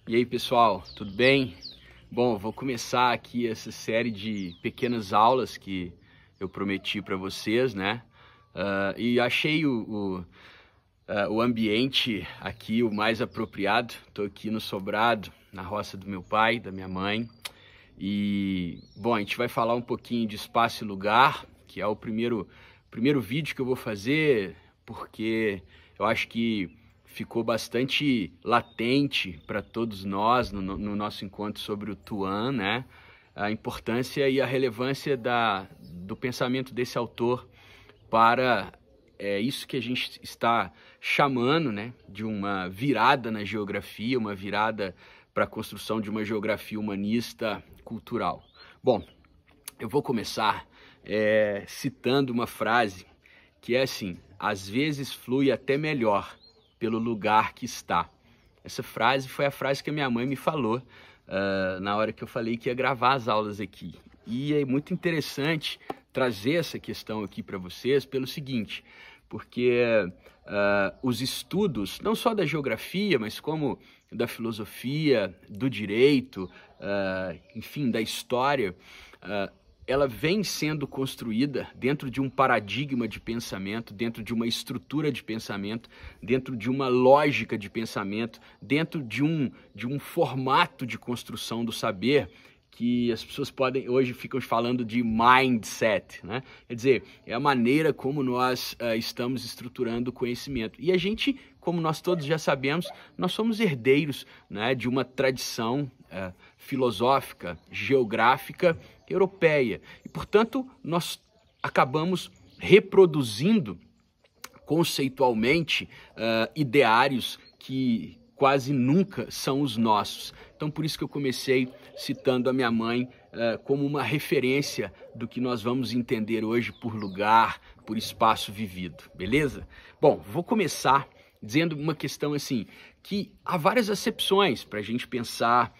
E aí, pessoal, tudo bem? Bom, vou começar aqui essa série de pequenas aulas que eu prometi para vocês, né? E achei o ambiente aqui o mais apropriado. Estou aqui no sobrado, na roça do meu pai, da minha mãe. E, bom, a gente vai falar um pouquinho de espaço e lugar, que é o primeiro vídeo que eu vou fazer, porque eu acho que ficou bastante latente para todos nós no nosso encontro sobre o Tuan, né? A importância e a relevância do pensamento desse autor para isso que a gente está chamando, né, de uma virada na geografia, uma virada para a construção de uma geografia humanista cultural. Bom, eu vou começar citando uma frase que é assim: às vezes flui até melhor pelo lugar que está. Essa frase foi a frase que a minha mãe me falou na hora que eu falei que ia gravar as aulas aqui. E é muito interessante trazer essa questão aqui para vocês pelo seguinte, porque os estudos, não só da geografia, mas como da filosofia, do direito, enfim, da história, ela vem sendo construída dentro de um paradigma de pensamento, dentro de uma estrutura de pensamento, dentro de uma lógica de pensamento, dentro de um formato de construção do saber que as pessoas hoje ficam falando de mindset, né? Quer dizer, é a maneira como nós estamos estruturando o conhecimento. E a gente, como nós todos já sabemos, nós somos herdeiros, né, de uma tradição filosófica, geográfica, europeia. E, portanto, nós acabamos reproduzindo conceitualmente ideários que quase nunca são os nossos. Então, por isso que eu comecei citando a minha mãe como uma referência do que nós vamos entender hoje por lugar, por espaço vivido, beleza? Bom, vou começar dizendo uma questão assim, que há várias acepções para a gente pensar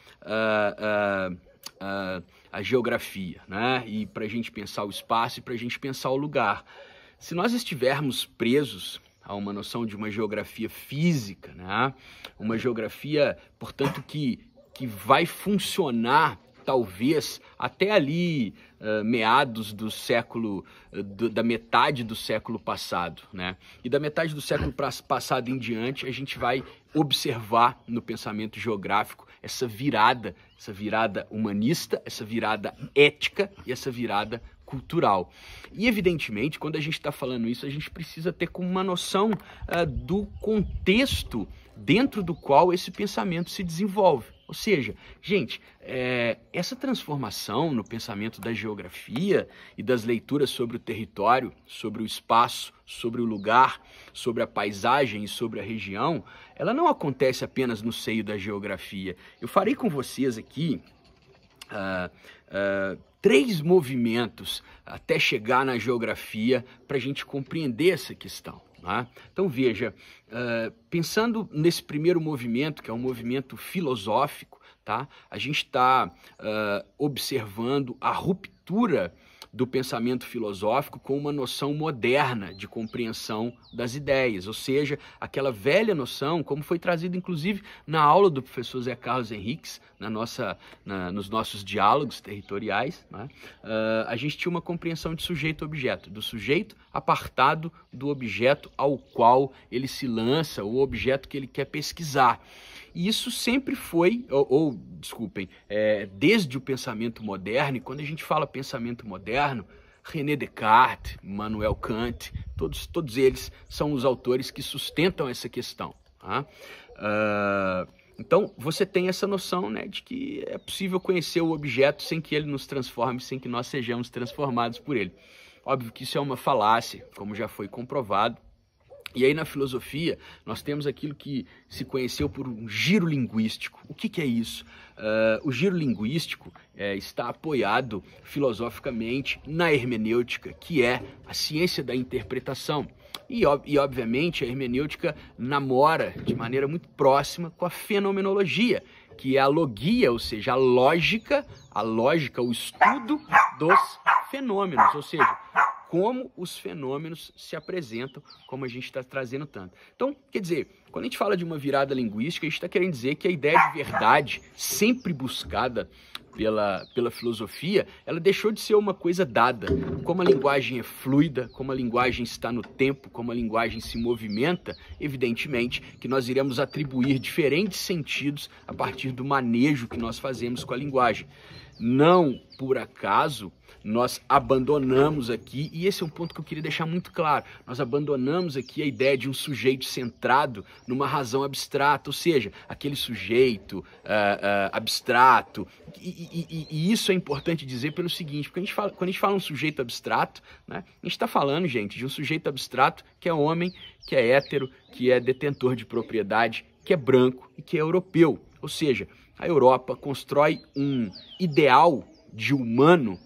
a geografia, né? E para a gente pensar o espaço e para a gente pensar o lugar. Se nós estivermos presos a uma noção de uma geografia física, né? Uma geografia, portanto, que vai funcionar talvez até ali meados do século, da metade do século passado, né? E da metade do século passado em diante, a gente vai observar no pensamento geográfico essa virada humanista, essa virada ética e essa virada cultural. E, evidentemente, quando a gente está falando isso, a gente precisa ter como uma noção do contexto dentro do qual esse pensamento se desenvolve. Ou seja, gente, essa transformação no pensamento da geografia e das leituras sobre o território, sobre o espaço, sobre o lugar, sobre a paisagem e sobre a região, ela não acontece apenas no seio da geografia. Eu farei com vocês aqui 3 movimentos até chegar na geografia para a gente compreender essa questão. Né? Então veja, pensando nesse primeiro movimento, que é um movimento filosófico, tá? A gente está observando a ruptura do pensamento filosófico com uma noção moderna de compreensão das ideias, ou seja, aquela velha noção, como foi trazido inclusive na aula do professor Zé Carlos Henriques, nos nossos diálogos territoriais, né? A gente tinha uma compreensão de sujeito-objeto, do sujeito apartado do objeto ao qual ele se lança, o objeto que ele quer pesquisar. E isso sempre foi, desculpem, desde o pensamento moderno, e quando a gente fala pensamento moderno, René Descartes, Immanuel Kant, todos eles são os autores que sustentam essa questão. Tá? Então, você tem essa noção, né, de que é possível conhecer o objeto sem que ele nos transforme, sem que nós sejamos transformados por ele. Óbvio que isso é uma falácia, como já foi comprovado. E aí na filosofia nós temos aquilo que se conheceu por um giro linguístico. O que é isso? O giro linguístico está apoiado filosoficamente na hermenêutica, que é a ciência da interpretação. E obviamente a hermenêutica namora de maneira muito próxima com a fenomenologia, que é a logia, ou seja, a lógica, o estudo dos fenômenos, ou seja, como os fenômenos se apresentam, como a gente está trazendo tanto. Então, quer dizer, quando a gente fala de uma virada linguística, a gente está querendo dizer que a ideia de verdade, sempre buscada pela filosofia, ela deixou de ser uma coisa dada. Como a linguagem é fluida, como a linguagem está no tempo, como a linguagem se movimenta, evidentemente que nós iremos atribuir diferentes sentidos a partir do manejo que nós fazemos com a linguagem. Não por acaso nós abandonamos aqui, e esse é um ponto que eu queria deixar muito claro, nós abandonamos aqui a ideia de um sujeito centrado numa razão abstrata, ou seja, aquele sujeito abstrato, e isso é importante dizer pelo seguinte, porque quando a gente fala um sujeito abstrato, né, a gente está falando, gente, de um sujeito abstrato que é homem, que é hétero, que é detentor de propriedade, que é branco e que é europeu, ou seja, a Europa constrói um ideal de humano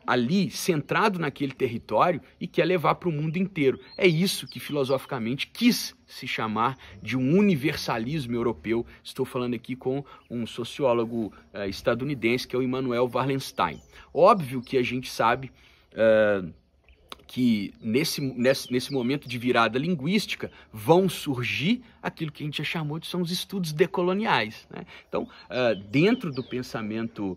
ali, centrado naquele território e quer levar para o mundo inteiro. É isso que filosoficamente quis se chamar de um universalismo europeu. Estou falando aqui com um sociólogo estadunidense, que é o Immanuel Wallerstein. Óbvio que a gente sabe que nesse momento de virada linguística vão surgir aquilo que a gente já chamou de são os estudos decoloniais, né? Então, dentro do pensamento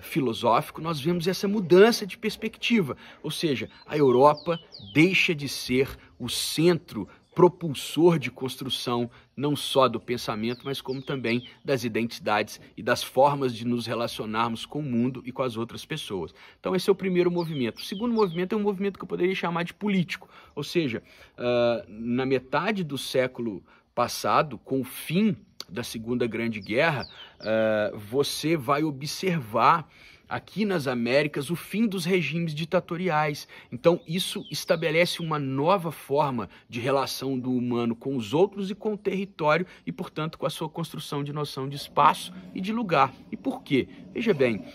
filosófico, nós vemos essa mudança de perspectiva, ou seja, a Europa deixa de ser o centro propulsor de construção não só do pensamento, mas como também das identidades e das formas de nos relacionarmos com o mundo e com as outras pessoas. Então esse é o primeiro movimento. O segundo movimento é um movimento que eu poderia chamar de político, ou seja, na metade do século passado, com o fim da Segunda Grande Guerra, você vai observar aqui nas Américas o fim dos regimes ditatoriais. Então isso estabelece uma nova forma de relação do humano com os outros e com o território e, portanto, com a sua construção de noção de espaço e de lugar. E por quê? Veja bem,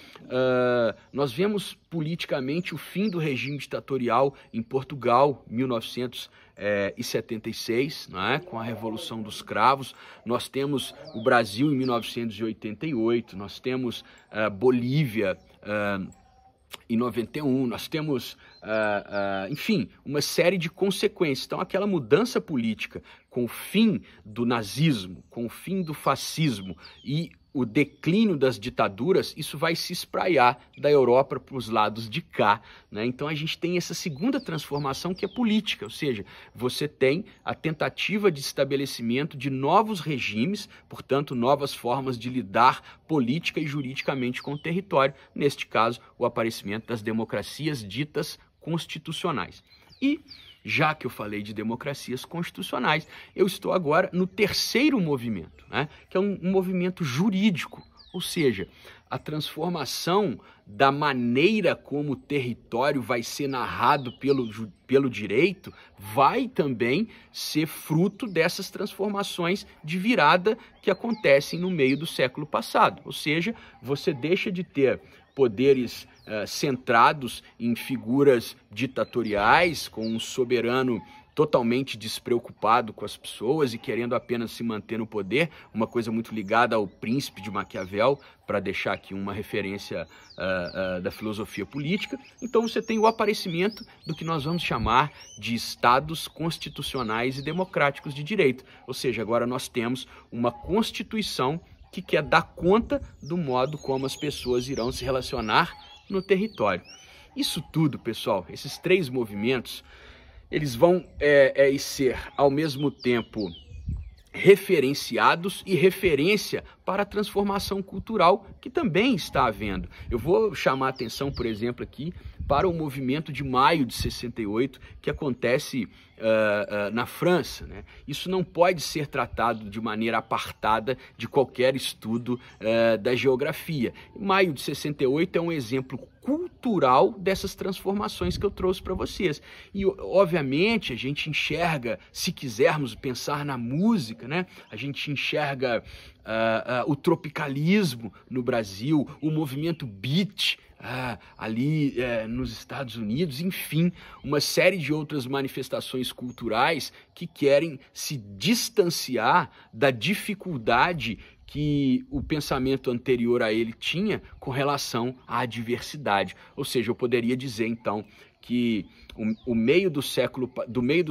nós vemos politicamente o fim do regime ditatorial em Portugal, 1976, né, com a Revolução dos Cravos. Nós temos o Brasil em 1988, nós temos Bolívia em 91, nós temos, enfim, uma série de consequências. Então, aquela mudança política com o fim do nazismo, com o fim do fascismo e o declínio das ditaduras, isso vai se espraiar da Europa para os lados de cá, né? Então a gente tem essa segunda transformação que é política, ou seja, você tem a tentativa de estabelecimento de novos regimes, portanto, novas formas de lidar política e juridicamente com o território, neste caso, o aparecimento das democracias ditas constitucionais. E já que eu falei de democracias constitucionais, eu estou agora no terceiro movimento, né, que é um movimento jurídico, ou seja, a transformação da maneira como o território vai ser narrado pelo direito vai também ser fruto dessas transformações de virada que acontecem no meio do século passado, ou seja, você deixa de ter poderes centrados em figuras ditatoriais, com um soberano totalmente despreocupado com as pessoas e querendo apenas se manter no poder, uma coisa muito ligada ao Príncipe de Maquiavel, para deixar aqui uma referência da filosofia política. Então você tem o aparecimento do que nós vamos chamar de estados constitucionais e democráticos de direito, ou seja, agora nós temos uma Constituição que quer dar conta do modo como as pessoas irão se relacionar no território. Isso tudo, pessoal, esses três movimentos, eles vão ser ao mesmo tempo referenciados e referência para a transformação cultural que também está havendo. Eu vou chamar a atenção, por exemplo, aqui para o movimento de maio de 68 que acontece na França, né? Isso não pode ser tratado de maneira apartada de qualquer estudo da geografia. Maio de 68 é um exemplo cultural dessas transformações que eu trouxe para vocês. E, obviamente, a gente enxerga, se quisermos pensar na música, né? A gente enxerga o tropicalismo no Brasil, o movimento beat ali nos Estados Unidos, enfim, uma série de outras manifestações culturais que querem se distanciar da dificuldade que o pensamento anterior a ele tinha com relação à diversidade. Ou seja, eu poderia dizer, então, que do meio do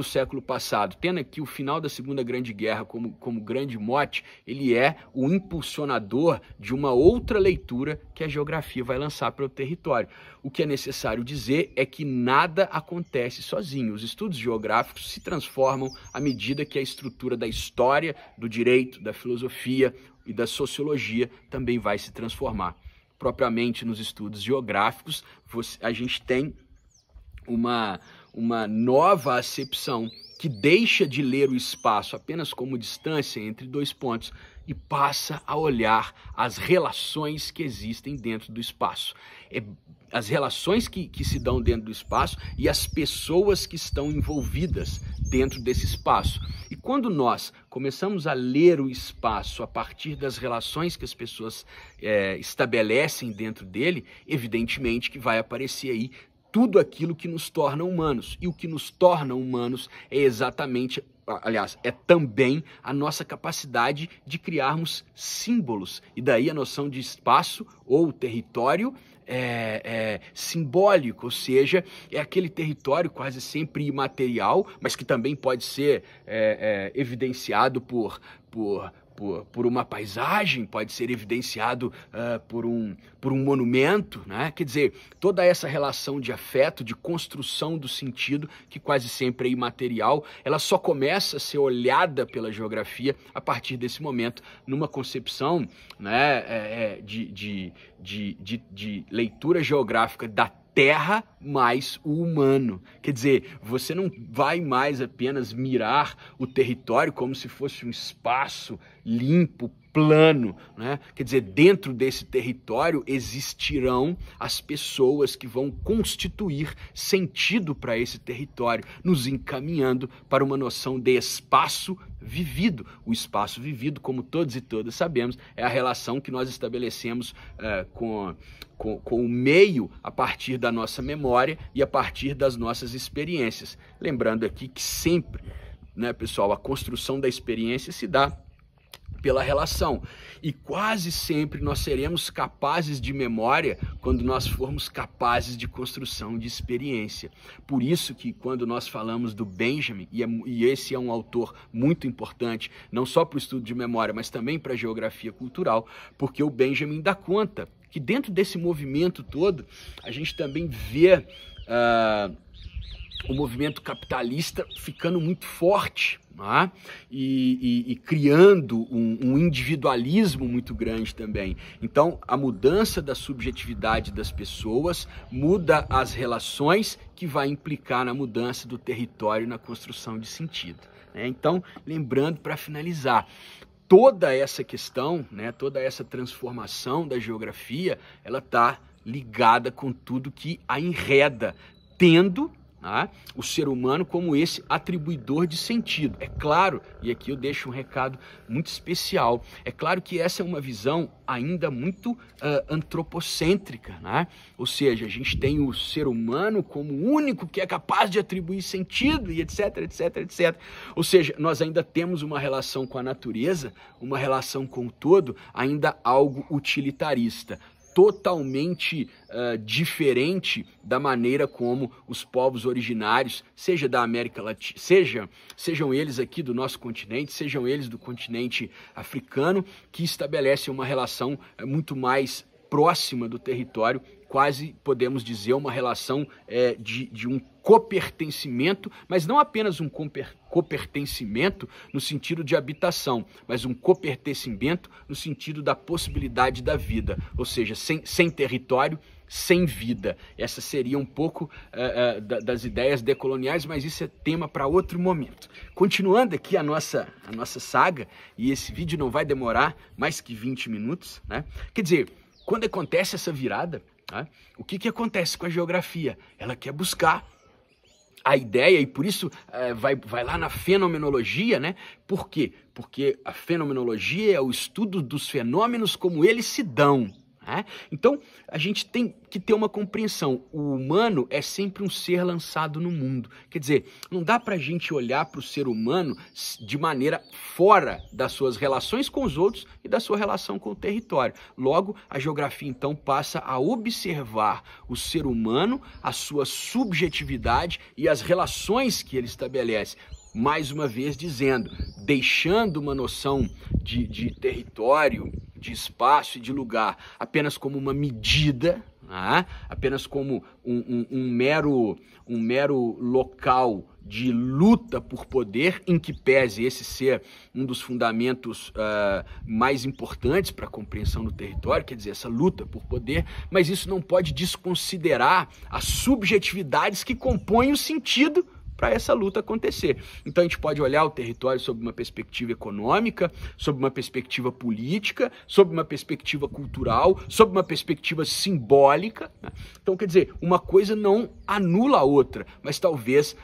século passado, tendo aqui o final da Segunda Grande Guerra como grande mote, ele é o impulsionador de uma outra leitura que a geografia vai lançar para o território. O que é necessário dizer é que nada acontece sozinho. Os estudos geográficos se transformam à medida que a estrutura da história, do direito, da filosofia e da sociologia também vai se transformar. Propriamente nos estudos geográficos, a gente tem uma nova acepção que deixa de ler o espaço apenas como distância entre dois pontos e passa a olhar as relações que existem dentro do espaço. As relações que se dão dentro do espaço e as pessoas que estão envolvidas dentro desse espaço. E quando nós começamos a ler o espaço a partir das relações que as pessoas estabelecem dentro dele, evidentemente que vai aparecer aí tudo aquilo que nos torna humanos. E o que nos torna humanos é exatamente, aliás, é também a nossa capacidade de criarmos símbolos. E daí a noção de espaço ou território simbólico, ou seja, é aquele território quase sempre imaterial, mas que também pode ser evidenciado por uma paisagem, pode ser evidenciado por um monumento, né? Quer dizer, toda essa relação de afeto, de construção do sentido, que quase sempre é imaterial, ela só começa a ser olhada pela geografia a partir desse momento, numa concepção, né, de leitura geográfica da Terra mais o humano. Quer dizer, você não vai mais apenas mirar o território como se fosse um espaço limpo, plano, né? Quer dizer, dentro desse território existirão as pessoas que vão constituir sentido para esse território, nos encaminhando para uma noção de espaço vivido. O espaço vivido, como todos e todas sabemos, é a relação que nós estabelecemos com o meio a partir da nossa memória e a partir das nossas experiências. Lembrando aqui que sempre, né, pessoal, a construção da experiência se dá pela relação. E quase sempre nós seremos capazes de memória quando nós formos capazes de construção de experiência. Por isso que quando nós falamos do Benjamin, e esse é um autor muito importante, não só para o estudo de memória, mas também para a geografia cultural, porque o Benjamin dá conta que dentro desse movimento todo, a gente também vê o movimento capitalista ficando muito forte, né? E criando um individualismo muito grande também. Então, a mudança da subjetividade das pessoas muda as relações, que vai implicar na mudança do território e na construção de sentido, né? Então, lembrando, para finalizar, toda essa questão, né, toda essa transformação da geografia, ela está ligada com tudo que a enreda, tendo o ser humano como esse atribuidor de sentido. É claro, e aqui eu deixo um recado muito especial, é claro que essa é uma visão ainda muito antropocêntrica, né? Ou seja, a gente tem o ser humano como o único que é capaz de atribuir sentido e etc, etc, etc. Ou seja, nós ainda temos uma relação com a natureza, uma relação com o todo, ainda algo utilitarista, totalmente diferente da maneira como os povos originários, seja da América Latina, sejam eles aqui do nosso continente, sejam eles do continente africano, que estabelecem uma relação muito mais próxima do território, quase podemos dizer uma relação de um copertencimento, mas não apenas um copertencimento no sentido de habitação, mas um copertencimento no sentido da possibilidade da vida, ou seja, sem território, sem vida. Essa seria um pouco das ideias decoloniais, mas isso é tema para outro momento. Continuando aqui a nossa saga, e esse vídeo não vai demorar mais que 20 minutos, né? Quer dizer, quando acontece essa virada, né, o que acontece com a geografia? Ela quer buscar a ideia, e por isso vai lá na fenomenologia, né? Por quê? Porque a fenomenologia é o estudo dos fenômenos como eles se dão, né? Então, a gente tem que ter uma compreensão. O humano é sempre um ser lançado no mundo. Quer dizer, não dá para a gente olhar para o ser humano de maneira fora das suas relações com os outros e da sua relação com o território. Logo, a geografia, então, passa a observar o ser humano, a sua subjetividade e as relações que ele estabelece. Mais uma vez dizendo, deixando uma noção de território, de espaço e de lugar apenas como uma medida, né? Apenas como um mero local de luta por poder, em que pese esse ser um dos fundamentos mais importantes para a compreensão do território, quer dizer, essa luta por poder, mas isso não pode desconsiderar as subjetividades que compõem o sentido para essa luta acontecer. Então a gente pode olhar o território sob uma perspectiva econômica, sob uma perspectiva política, sob uma perspectiva cultural, sob uma perspectiva simbólica, né? Então, quer dizer, uma coisa não anula a outra, mas talvez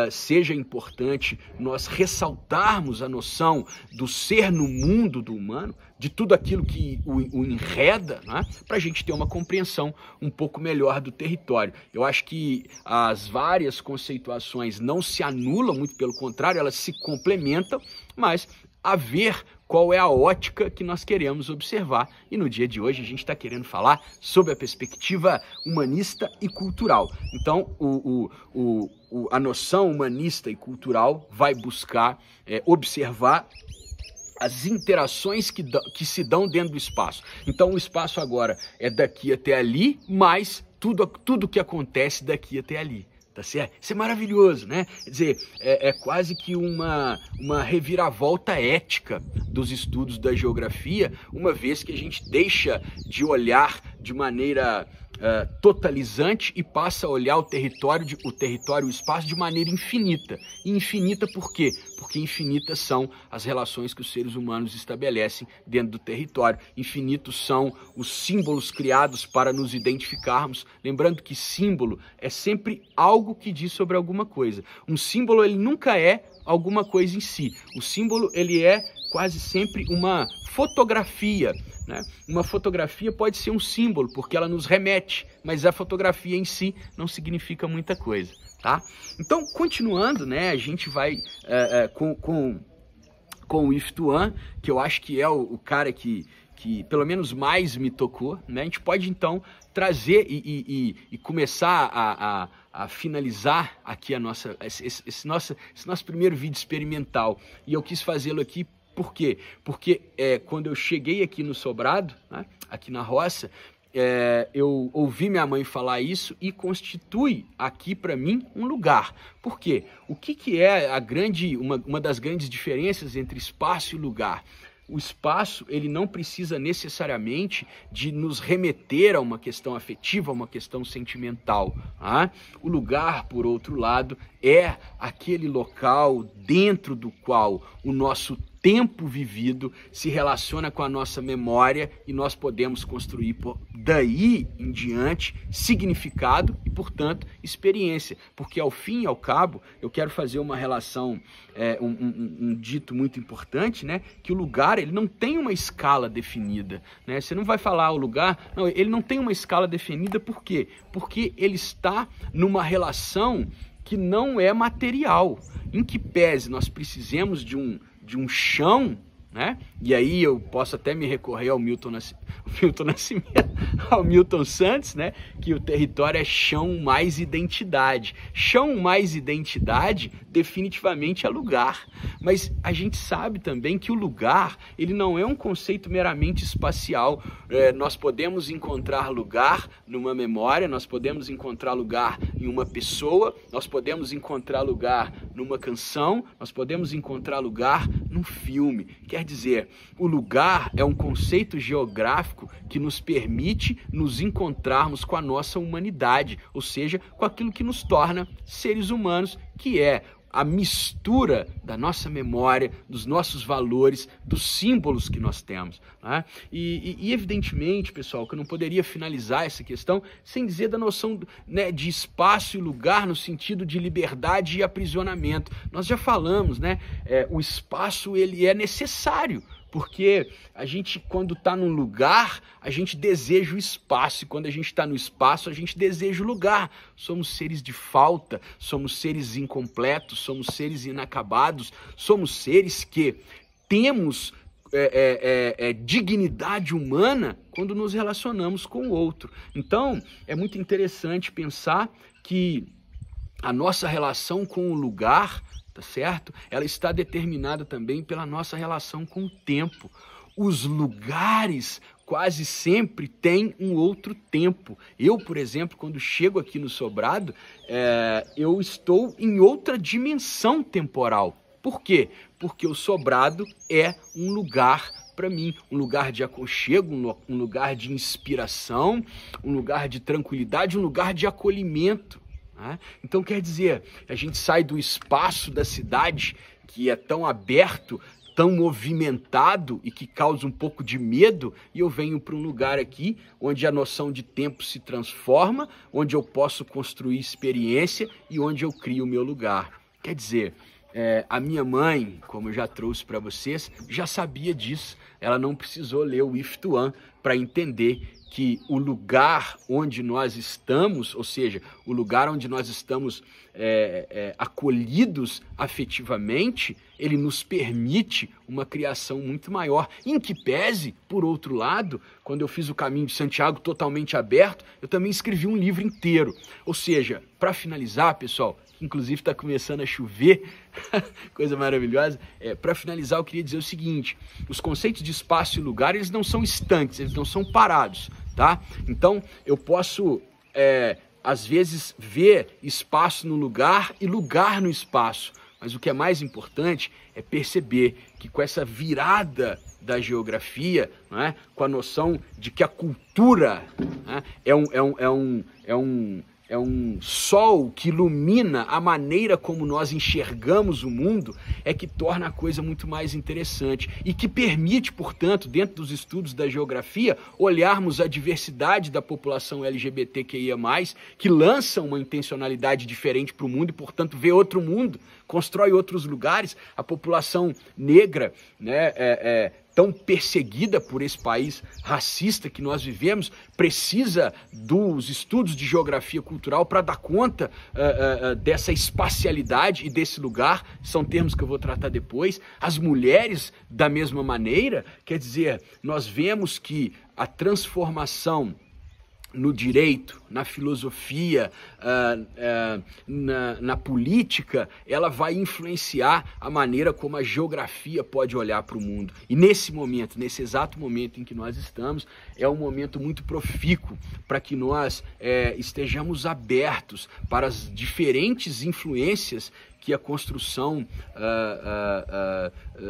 seja importante nós ressaltarmos a noção do ser no mundo do humano, de tudo aquilo que o enreda, né? Para a gente ter uma compreensão um pouco melhor do território. Eu acho que as várias conceituações não se anulam, muito pelo contrário, elas se complementam, mas a ver qual é a ótica que nós queremos observar. E no dia de hoje a gente está querendo falar sobre a perspectiva humanista e cultural. Então, a noção humanista e cultural vai buscar observar as interações que se dão dentro do espaço. Então o espaço agora é daqui até ali, mas tudo que acontece daqui até ali. Tá certo? Isso é maravilhoso, né? Quer dizer, é quase que uma reviravolta ética dos estudos da geografia, uma vez que a gente deixa de olhar de maneira totalizante e passa a olhar o território e o espaço de maneira infinita. E infinita por quê? Porque infinitas são as relações que os seres humanos estabelecem dentro do território. Infinitos são os símbolos criados para nos identificarmos. Lembrando que símbolo é sempre algo que diz sobre alguma coisa. Um símbolo, ele nunca é alguma coisa em si. O símbolo, ele é quase sempre uma fotografia, né? Uma fotografia pode ser um símbolo, porque ela nos remete, mas a fotografia em si não significa muita coisa, tá? Então, continuando, né, a gente vai com o Yves Thuan, que eu acho que é o cara que pelo menos mais me tocou, né? A gente pode, então, trazer e começar a finalizar aqui esse nosso primeiro vídeo experimental. E eu quis fazê-lo aqui por quê? Porque quando eu cheguei aqui no Sobrado, né, aqui na roça, eu ouvi minha mãe falar isso e constitui aqui para mim um lugar. Por quê? O que é uma das grandes diferenças entre espaço e lugar? O espaço, ele não precisa necessariamente de nos remeter a uma questão afetiva, a uma questão sentimental. Tá? O lugar, por outro lado, é aquele local dentro do qual o nosso tempo vivido se relaciona com a nossa memória e nós podemos construir daí em diante significado e, portanto, experiência. Porque, ao fim e ao cabo, eu quero fazer uma relação, um dito muito importante, né? Que o lugar, ele não tem uma escala definida, né? Você não vai falar o lugar, não, ele não tem uma escala definida, por quê? Porque ele está numa relação que não é material, em que pese nós precisemos de um chão, né? E aí eu posso até me recorrer ao Milton Nascimento, ao Milton Santos, né? Que o território é chão mais identidade. Chão mais identidade definitivamente é lugar. Mas a gente sabe também que o lugar, ele não é um conceito meramente espacial. Nós podemos encontrar lugar numa memória, nós podemos encontrar lugar em uma pessoa, nós podemos encontrar lugar numa canção, nós podemos encontrar lugar num filme. Quer dizer, o lugar é um conceito geográfico que nos permite nos encontrarmos com a nossa humanidade, ou seja, com aquilo que nos torna seres humanos, que é a mistura da nossa memória, dos nossos valores, dos símbolos que nós temos, né? E evidentemente, pessoal, que eu não poderia finalizar essa questão sem dizer da noção, né, de espaço e lugar no sentido de liberdade e aprisionamento. Nós já falamos, né? O espaço, ele é necessário, Porque a gente, quando está num lugar, a gente deseja o espaço, e quando a gente está no espaço, a gente deseja o lugar. Somos seres de falta, somos seres incompletos, somos seres inacabados, somos seres que temos dignidade humana quando nos relacionamos com o outro. Então, é muito interessante pensar que a nossa relação com o lugar, tá certo? Ela está determinada também pela nossa relação com o tempo. Os lugares quase sempre têm um outro tempo. Eu, por exemplo, quando chego aqui no Sobrado, eu estou em outra dimensão temporal. Por quê? Porque o Sobrado é um lugar para mim, um lugar de aconchego, um lugar de inspiração, um lugar de tranquilidade, um lugar de acolhimento. Né? Então, quer dizer, a gente sai do espaço da cidade, que é tão aberto, tão movimentado e que causa um pouco de medo, e eu venho para um lugar aqui onde a noção de tempo se transforma, onde eu posso construir experiência e onde eu crio o meu lugar. Quer dizer, a minha mãe, como eu já trouxe para vocês, já sabia disso. Ela não precisou ler o If Tuan para entender que o lugar onde nós estamos, ou seja, o lugar onde nós estamos acolhidos afetivamente, ele nos permite uma criação muito maior. Em que pese, por outro lado, quando eu fiz o Caminho de Santiago totalmente aberto, eu também escrevi um livro inteiro. Ou seja, para finalizar, pessoal, inclusive está começando a chover, coisa maravilhosa. Para finalizar, eu queria dizer o seguinte: os conceitos de espaço e lugar, eles não são estanques, eles não são parados, tá? Então, eu posso, às vezes, ver espaço no lugar e lugar no espaço, mas o que é mais importante é perceber que com essa virada da geografia, né, com a noção de que a cultura, né, é um sol que ilumina a maneira como nós enxergamos o mundo, é que torna a coisa muito mais interessante e que permite, portanto, dentro dos estudos da geografia, olharmos a diversidade da população LGBTQIA+, que lança uma intencionalidade diferente para o mundo e, portanto, vê outro mundo, constrói outros lugares. A população negra, né, tão perseguida por esse país racista que nós vivemos, precisa dos estudos de geografia cultural para dar conta dessa espacialidade e desse lugar. São termos que eu vou tratar depois. As mulheres, da mesma maneira, quer dizer, nós vemos que a transformação no direito, na filosofia, na política, ela vai influenciar a maneira como a geografia pode olhar para o mundo. E nesse momento, nesse exato momento em que nós estamos, é um momento muito profícuo para que nós estejamos abertos para as diferentes influências que a construção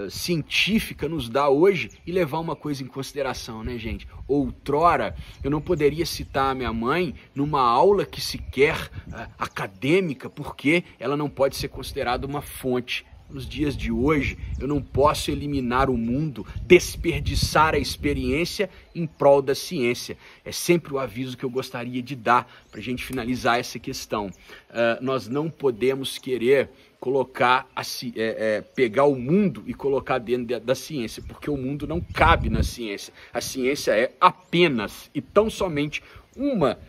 científica nos dá hoje, e levar uma coisa em consideração, né, gente? Outrora, eu não poderia citar a minha mãe numa aula que sequer acadêmica, porque ela não pode ser considerada uma fonte. Nos dias de hoje, eu não posso eliminar o mundo, desperdiçar a experiência em prol da ciência. É sempre o aviso que eu gostaria de dar para a gente finalizar essa questão. Nós não podemos querer colocar, pegar o mundo e colocar dentro da ciência, porque o mundo não cabe na ciência. A ciência é apenas e tão somente uma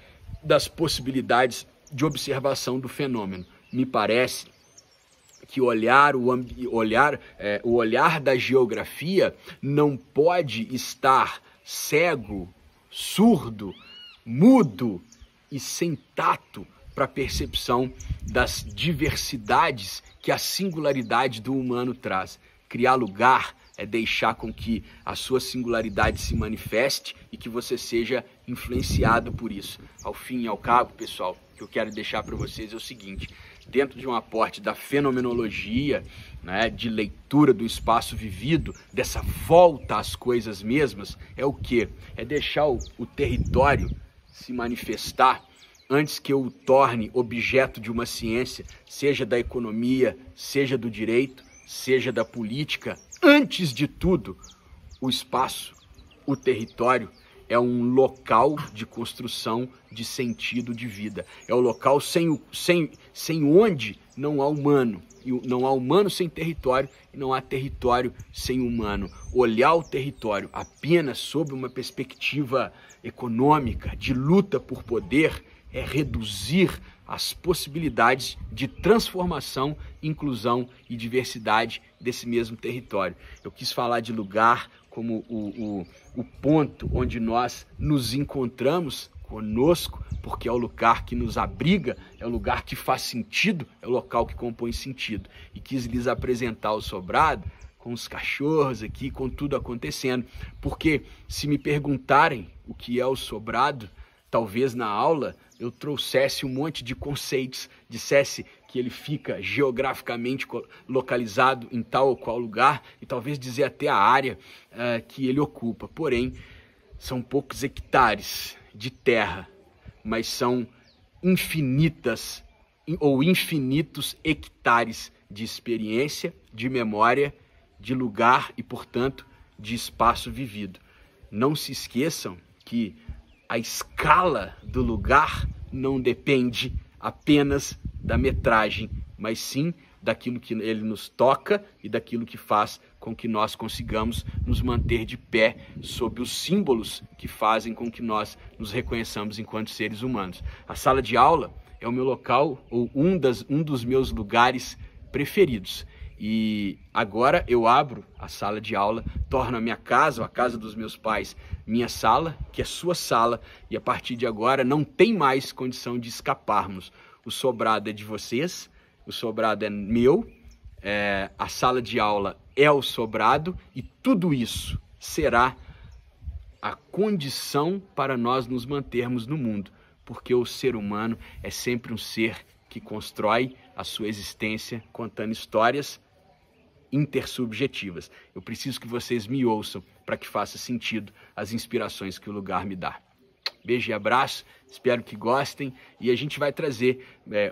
das possibilidades de observação do fenômeno. Me parece que o olhar da geografia não pode estar cego, surdo, mudo e sem tato para a percepção das diversidades que a singularidade do humano traz. Criar lugar é deixar com que a sua singularidade se manifeste e que você seja influenciado por isso. Ao fim e ao cabo, pessoal, o que eu quero deixar para vocês é o seguinte: dentro de um aporte da fenomenologia, né, de leitura do espaço vivido, dessa volta às coisas mesmas, é o quê? É deixar o território se manifestar antes que eu o torne objeto de uma ciência, seja da economia, seja do direito, seja da política. Antes de tudo, o espaço, o território, é um local de construção de sentido de vida. É o local sem onde não há humano. E não há humano sem território e não há território sem humano. Olhar o território apenas sob uma perspectiva econômica, de luta por poder, é reduzir as possibilidades de transformação, inclusão e diversidade desse mesmo território. Eu quis falar de lugar como o ponto onde nós nos encontramos conosco, porque é o lugar que nos abriga, é o lugar que faz sentido, é o local que compõe sentido. E quis lhes apresentar o Sobrado com os cachorros aqui, com tudo acontecendo, porque se me perguntarem o que é o Sobrado, talvez na aula eu trouxesse um monte de conceitos, dissesse que ele fica geograficamente localizado em tal ou qual lugar e talvez dizer até a área que ele ocupa. Porém, são poucos hectares de terra, mas são infinitas ou infinitos hectares de experiência, de memória, de lugar e, portanto, de espaço vivido. Não se esqueçam que a escala do lugar não depende apenas da metragem, mas sim daquilo que ele nos toca e daquilo que faz com que nós consigamos nos manter de pé sob os símbolos que fazem com que nós nos reconheçamos enquanto seres humanos. A sala de aula é o meu local, ou um dos meus lugares preferidos. E agora eu abro a sala de aula, torno a minha casa, ou a casa dos meus pais, minha sala, que é sua sala, e a partir de agora não tem mais condição de escaparmos. O Sobrado é de vocês, o Sobrado é meu, a sala de aula é o Sobrado, e tudo isso será a condição para nós nos mantermos no mundo, porque o ser humano é sempre um ser que constrói a sua existência contando histórias intersubjetivas. Eu preciso que vocês me ouçam para que faça sentido as inspirações que o lugar me dá. Beijo e abraço, espero que gostem e a gente vai trazer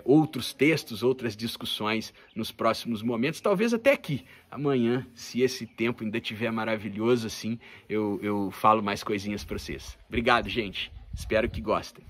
outros textos, outras discussões nos próximos momentos, talvez até aqui. Amanhã, se esse tempo ainda estiver maravilhoso assim, eu falo mais coisinhas para vocês. Obrigado, gente. Espero que gostem.